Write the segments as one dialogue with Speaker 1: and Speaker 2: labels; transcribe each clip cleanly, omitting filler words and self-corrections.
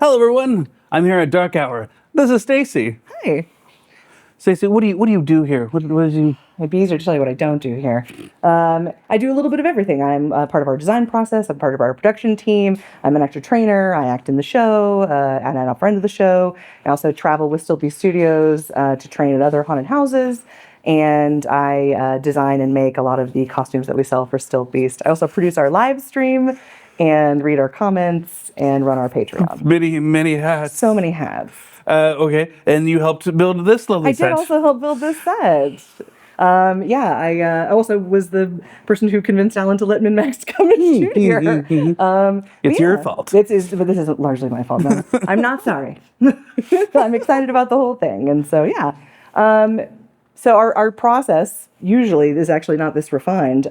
Speaker 1: Hello, everyone. I'm here at Dark Hour. This is Stacy.
Speaker 2: Hi.
Speaker 1: Stacy, what do you do here? What is you?
Speaker 2: It'd be easier to tell you what I don't do here. I do a little bit of everything. I'm part of our design process. I'm part of our production team. I'm an actor trainer. I act in the show, and I'm a friend of the show. I also travel with Still Be Studios to train at other haunted houses. And I design and make a lot of the costumes that we sell for Still Beast. I also produce our live stream and read our comments and run our Patreon.
Speaker 1: Many hats.
Speaker 2: So many hats.
Speaker 1: Okay, and you helped build this lovely set.
Speaker 2: I did also help build this set. I also was the person who convinced Alan to let Min-Max come and shoot here.
Speaker 1: It's your fault.
Speaker 2: But this isn't largely my fault. No. I'm not sorry. I'm excited about the whole thing. And so, yeah. So our process usually is actually not this refined.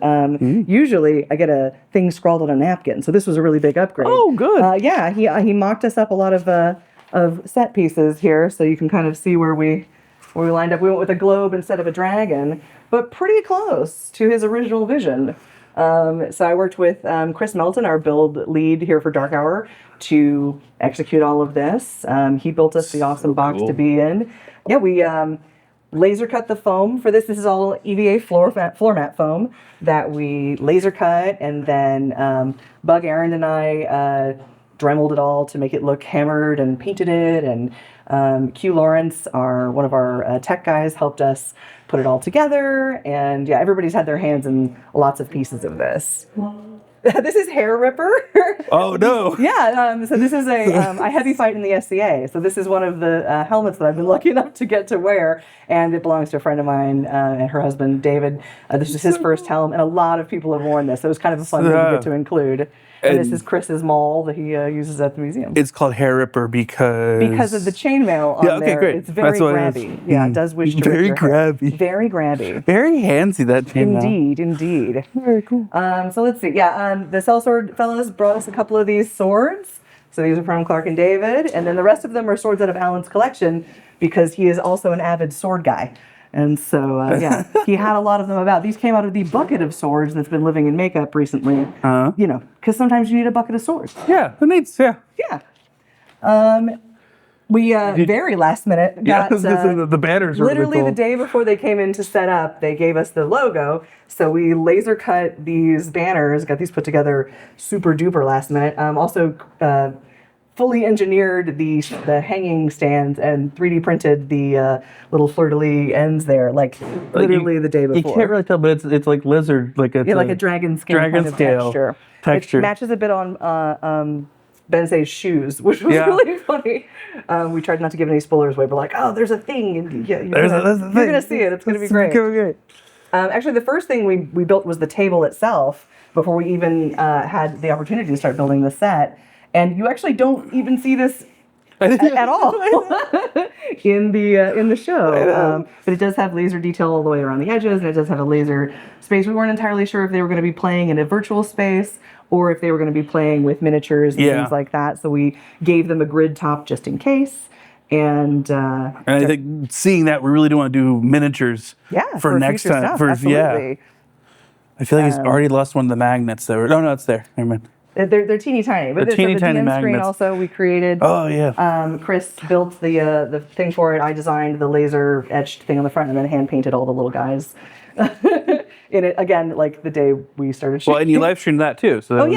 Speaker 2: Usually I get a thing scrawled on a napkin. So this was a really big upgrade.
Speaker 1: Oh, good.
Speaker 2: Yeah, he mocked us up a lot of set pieces here, so you can kind of see where we lined up. We went with a globe instead of a dragon, but pretty close to his original vision. So I worked with Chris Melton, our build lead here for Dark Hour, to execute all of this. He built us the awesome box to be in. Yeah, we laser cut the foam for this. This is all EVA floor mat foam that we laser cut, and then Bug Aaron and I Dremeled it all to make it look hammered and painted it, and Q Lawrence, one of our tech guys, helped us put it all together. And yeah, everybody's had their hands in lots of pieces of this. This is Hair Ripper.
Speaker 1: Oh no!
Speaker 2: Yeah, so this is a heavy fight in the SCA. So this is one of the helmets that I've been lucky enough to get to wear, and it belongs to a friend of mine and her husband, David. This is his first helm, and a lot of people have worn this, so it was kind of a fun thing to get to include. And this is Chris's maul that he uses at the museum.
Speaker 1: It's called Hair Ripper because
Speaker 2: of the chainmail on there.
Speaker 1: Great.
Speaker 2: It's very grabby. Yeah, it does wish to rip your hair. Very grabby.
Speaker 1: Very handsy, that chainmail.
Speaker 2: Indeed.
Speaker 1: Very cool.
Speaker 2: So let's see. Yeah, the Sellsword fellows brought us a couple of these swords. So these are from Clark and David. And then the rest of them are swords out of Alan's collection because he is also an avid sword guy. And so, yeah, he had a lot of them about. These came out of the bucket of swords that's been living in makeup recently. Because sometimes you need a bucket of swords.
Speaker 1: Yeah, who needs? Yeah.
Speaker 2: Yeah. We very last minute got
Speaker 1: the banners.
Speaker 2: Literally
Speaker 1: really cool.
Speaker 2: The day before they came in to set up, they gave us the logo. So we laser cut these banners, got these put together super duper last minute. Also. Fully engineered the hanging stands and 3D printed the little fleur-de-lis ends there, like literally the day before.
Speaker 1: You can't really tell, but it's like lizard, like a
Speaker 2: dragon skin kind of texture. It matches a bit on Bensei's shoes, which was really funny. We tried not to give any spoilers away, but like, oh, there's a thing, and you're gonna see it. It's gonna be great. Actually, the first thing we built was the table itself before we even had the opportunity to start building the set. And you actually don't even see this at all in the show. But it does have laser detail all the way around the edges, and it does have a laser space. We weren't entirely sure if they were going to be playing in a virtual space or if they were going to be playing with miniatures and things like that. So we gave them a grid top just in case. And
Speaker 1: I think seeing that, we really do want to do miniatures for next time.
Speaker 2: Absolutely.
Speaker 1: I feel like he's already lost one of the magnets. No, it's there. Never mind.
Speaker 2: They're teeny tiny, but the DM
Speaker 1: magnets.
Speaker 2: Screen also we created.
Speaker 1: Oh yeah.
Speaker 2: Chris built the thing for it. I designed the laser etched thing on the front, and then hand painted all the little guys in it again, like the day we started shooting.
Speaker 1: Well, and you live streamed that too. So
Speaker 2: and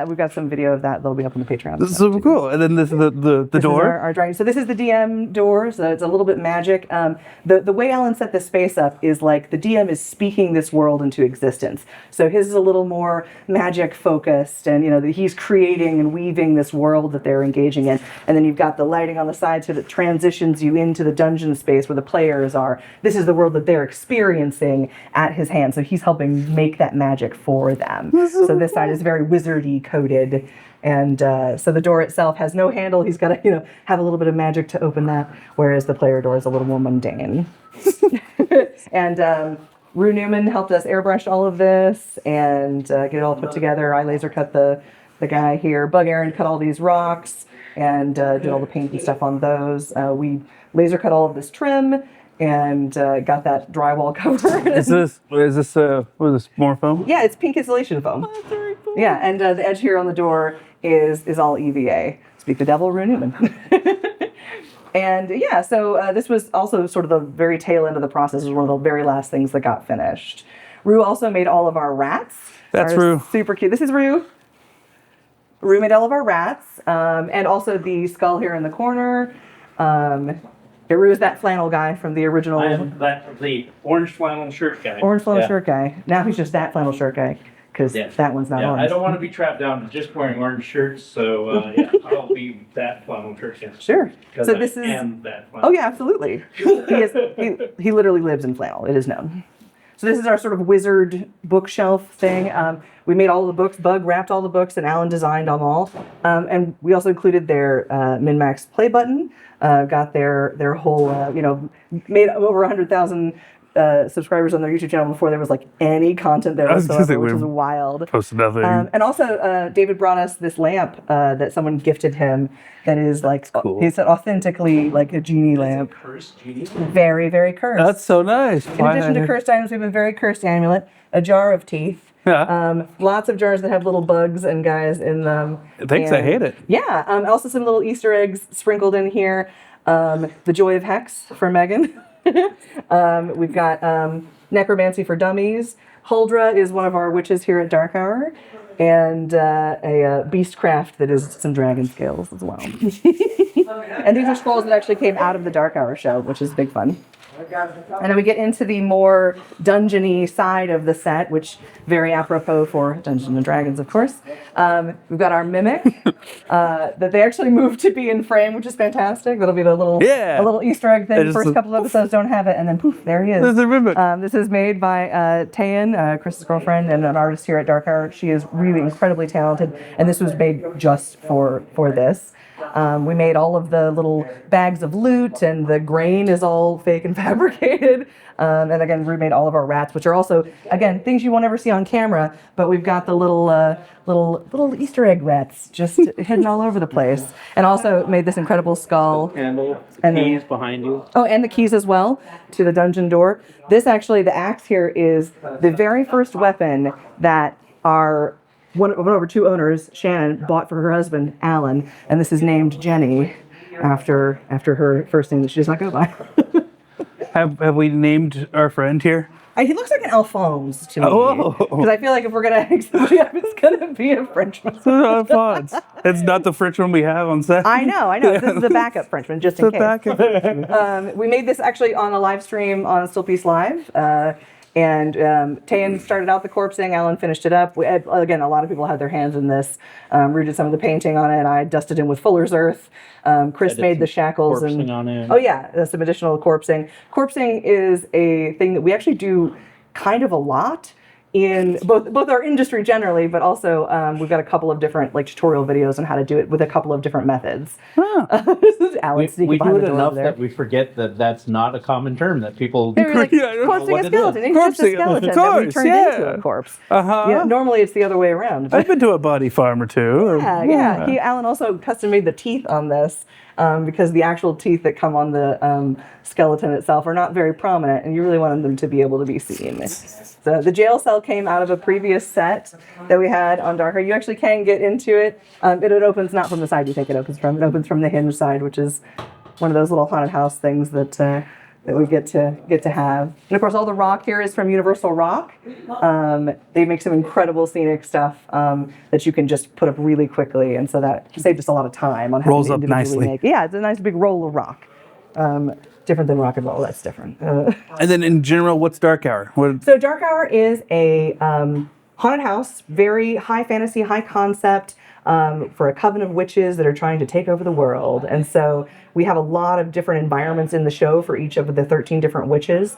Speaker 2: we've got some video of that that'll be up on the Patreon.
Speaker 1: This is so cool. And then this is the door.
Speaker 2: Our dragon. So this is the DM door. So it's a little bit magic. The way Alan set this space up is like the DM is speaking this world into existence. So his is a little more magic focused, and he's creating and weaving this world that they're engaging in. And then you've got the lighting on the side, so that transitions you into the dungeon space where the players are. This is the world that they're experiencing at his hand. So he's helping make that magic for them. So this side is very wizardy coded. And so the door itself has no handle. He's got to, have a little bit of magic to open that, whereas the player door is a little more mundane. And Rue Newman helped us airbrush all of this and get it all put together. I laser cut the guy here. Bug Aaron cut all these rocks and did all the paint and stuff on those. We laser cut all of this trim and got that drywall covered.
Speaker 1: Is this what is this, more foam?
Speaker 2: Yeah, it's pink insulation foam.
Speaker 1: Oh, that's very cool.
Speaker 2: Yeah, and the edge here on the door is all EVA. Speak the devil, Rue Newman. And yeah, so this was also sort of the very tail end of the process. It was one of the very last things that got finished. Rue also made all of our rats.
Speaker 1: That's Rue.
Speaker 2: Super cute. This is Rue. Rue made all of our rats, and also the skull here in the corner. Rue is that flannel guy from the original.
Speaker 3: I am the orange flannel shirt guy.
Speaker 2: Orange flannel shirt guy. Now he's just that flannel shirt guy, because that one's not orange.
Speaker 3: I don't want to be trapped down to just wearing orange shirts, so I'll be that flannel shirt guy.
Speaker 2: Sure.
Speaker 3: So this is that flannel.
Speaker 2: Oh yeah, absolutely. He literally lives in flannel. It is known. So this is our sort of wizard bookshelf thing. We made all the books, Bug wrapped all the books, and Alan designed them all. And we also included their min-max play button. Got their whole, made over 100,000 subscribers on their YouTube channel before there was like any content there whatsoever, which is wild.
Speaker 1: Posted nothing.
Speaker 2: And also, David brought us this lamp that someone gifted him. That is like
Speaker 1: cool.
Speaker 2: He said authentically like a genie lamp.
Speaker 3: A cursed genie?
Speaker 2: Very, very cursed.
Speaker 1: That's so nice.
Speaker 2: In addition to cursed items, we have a very cursed amulet, a jar of teeth.
Speaker 1: Yeah.
Speaker 2: Lots of jars that have little bugs and guys in them.
Speaker 1: Thanks, I hate it.
Speaker 2: Yeah. Also some little Easter eggs sprinkled in here. The Joy of Hex for Megan. We've got Necromancy for Dummies. Huldra is one of our witches here at Dark Hour. And a Beastcraft that is some dragon scales as well. And these are scrolls that actually came out of the Dark Hour show, which is big fun. And then we get into the more dungeon-y side of the set, which very apropos for Dungeons and Dragons, of course. We've got our Mimic that they actually moved to be in frame, which is fantastic. That'll be the little a little Easter egg thing. The first couple of episodes don't have it, and then poof, there he is.
Speaker 1: There's a Mimic.
Speaker 2: This is made by Tayan, Chris's girlfriend, and an artist here at Dark Hour. She is really incredibly talented, and this was made just for this. We made all of the little bags of loot, and the grain is all fake and fabricated. And again, we made all of our rats, which are also, again, things you won't ever see on camera, but we've got the little Easter egg rats just hidden all over the place. And also made this incredible skull.
Speaker 3: Handle,
Speaker 2: and
Speaker 3: keys behind you.
Speaker 2: Oh, and the keys as well to the dungeon door. This actually, the axe here is the very first weapon that one of our two owners, Shannon, bought for her husband, Alan, and this is named Jenny after her first name that she does not go by.
Speaker 1: Have we named our friend here?
Speaker 2: He looks like an Alphonse to me.
Speaker 1: Oh.
Speaker 2: Because I feel like if we're going to hang somebody up, it's going to be a Frenchman.
Speaker 1: Alphonse. It's not the Frenchman we have on set.
Speaker 2: I know. This is the backup Frenchman, just in case. We made this actually on a live stream on Stillpiece Live. And Tayan started out the corpsing, Alan finished it up. Again, a lot of people had their hands in this. Rue did some of the painting on it. I dusted him with Fuller's Earth. Chris made the shackles.
Speaker 3: Corpsing on it.
Speaker 2: Oh yeah, some additional corpsing. Corpsing is a thing that we actually do kind of a lot in both our industry generally, but also we've got a couple of different tutorial videos on how to do it with a couple of different methods. This is Alan
Speaker 3: we do it enough that we forget that that's not a common term that people.
Speaker 2: They're like, corpsing a skeleton. It's just a skeleton that we turned into a corpse. Normally it's the other way around.
Speaker 1: I've been to a body farm or two.
Speaker 2: Yeah. Alan also custom made the teeth on this. Because the actual teeth that come on the skeleton itself are not very prominent, and you really wanted them to be able to be seen. So the jail cell came out of a previous set that we had on Darker. You actually can get into it. It opens not from the side you think it opens from. It opens from the hinge side, which is one of those little haunted house things that we get to have. And of course, all the rock here is from Universal Rock. They make some incredible scenic stuff that you can just put up really quickly, and so that saved us a lot of time on
Speaker 1: rolls
Speaker 2: having to
Speaker 1: up
Speaker 2: individually
Speaker 1: nicely.
Speaker 2: make. Yeah, it's a nice big roll of rock. Different than rock and roll. That's different.
Speaker 1: And then in general, what's Dark Hour?
Speaker 2: So Dark Hour is a haunted house, very high fantasy, high concept. For a coven of witches that are trying to take over the world. And so we have a lot of different environments in the show for each of the 13 different witches.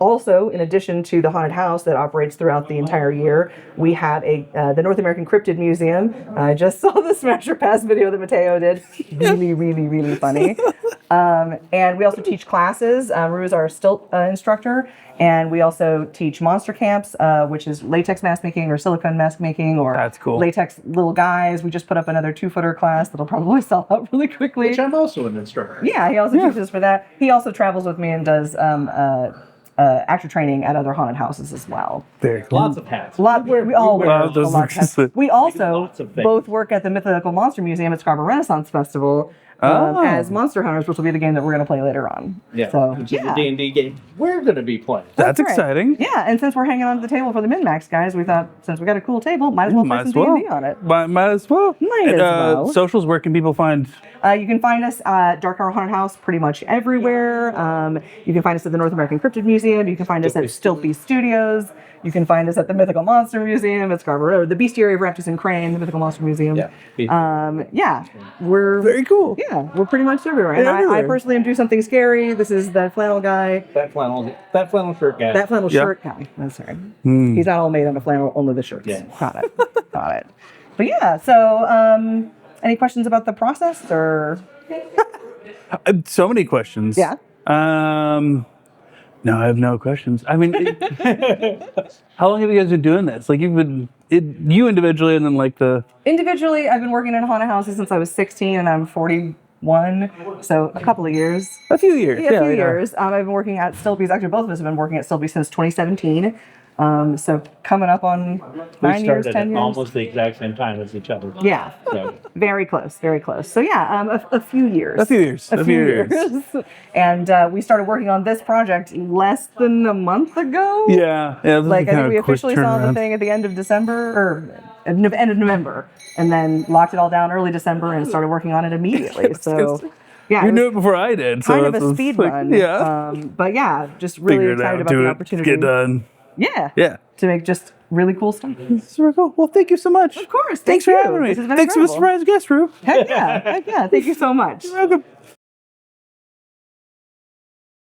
Speaker 2: Also, in addition to the haunted house that operates throughout the entire year, we have the North American Cryptid Museum. I just saw the Smasher Pass video that Mateo did. Really, really, really funny. And we also teach classes. Rue is our stilt instructor. And we also teach monster camps, which is latex mask making or silicone mask making or
Speaker 1: That's cool.
Speaker 2: latex little guys. We just put up another 2-footer class that'll probably sell out really quickly.
Speaker 3: Which I'm also an instructor.
Speaker 2: Yeah, he also teaches for that. He also travels with me and does actor training at other haunted houses as well.
Speaker 1: Very cool.
Speaker 3: Lots of hats.
Speaker 2: We all wear a
Speaker 1: those
Speaker 2: lot of
Speaker 1: look
Speaker 2: hats.
Speaker 1: good.
Speaker 2: We also
Speaker 3: Lots of things.
Speaker 2: both work at the Mythical Monster Museum at Scarborough Renaissance Festival as Monster Hunters, which will be the game that we're going to play later on.
Speaker 3: Yeah.
Speaker 2: So,
Speaker 3: Which is the D&D game we're going to be playing.
Speaker 1: That's
Speaker 2: right.
Speaker 1: exciting.
Speaker 2: Yeah, and since we're hanging onto the table for the Min-Max guys, we thought since we got a cool table, might as well play some D&D on it.
Speaker 1: Might as well.
Speaker 2: Might as well.
Speaker 1: Socials, where can people find?
Speaker 2: You can find us at Dark Hour Haunted House pretty much everywhere. You can find us at the North American Cryptid Museum. You can find us at Stiltby Studios. You can find us at the Mythical Monster Museum at Scarborough Road, the Bestiary of Raptors and Crane, the Mythical Monster Museum. We're
Speaker 1: Very cool.
Speaker 2: Yeah, we're pretty much everywhere. And I personally am doing something scary. This is the flannel guy.
Speaker 3: That flannel shirt guy.
Speaker 2: That flannel shirt guy. That's right. He's not all made out of flannel, only the shirts.
Speaker 3: Yeah.
Speaker 2: Got it. But yeah, so any questions about the process or?
Speaker 1: So many questions.
Speaker 2: Yeah.
Speaker 1: No, I have no questions. I mean, how long have you guys been doing this? Like, you've been, you individually, and then like the...
Speaker 2: Individually, I've been working in haunted houses since I was 16, and I'm 41, so a couple of years.
Speaker 1: A few years.
Speaker 2: Yeah, a few years. I've been working at Stiltby's. Actually, both of us have been working at Stiltby since 2017. So coming up on 9 years, 10 years.
Speaker 3: Almost the exact same time as each other.
Speaker 2: Yeah,
Speaker 3: So,
Speaker 2: very close, very close. So yeah, a few years.
Speaker 1: A few years.
Speaker 2: And we started working on this project less than a month ago.
Speaker 1: Yeah.
Speaker 2: Like I think we officially saw the thing at the end of December or end of November, and then locked it all down early December and started working on it immediately. So yeah,
Speaker 1: you knew it before I did. So
Speaker 2: kind of a speed run.
Speaker 1: Yeah.
Speaker 2: But yeah, just really excited about the opportunity.
Speaker 1: Get done.
Speaker 2: Yeah.
Speaker 1: Yeah.
Speaker 2: To make just really cool stuff.
Speaker 1: Super cool. Well, thank you so much.
Speaker 2: Of course.
Speaker 1: Thanks for having me.
Speaker 2: This has been
Speaker 1: Thanks for the
Speaker 2: incredible.
Speaker 1: surprise guest, Rue.
Speaker 2: Heck yeah. Thank you so much.
Speaker 1: You're welcome.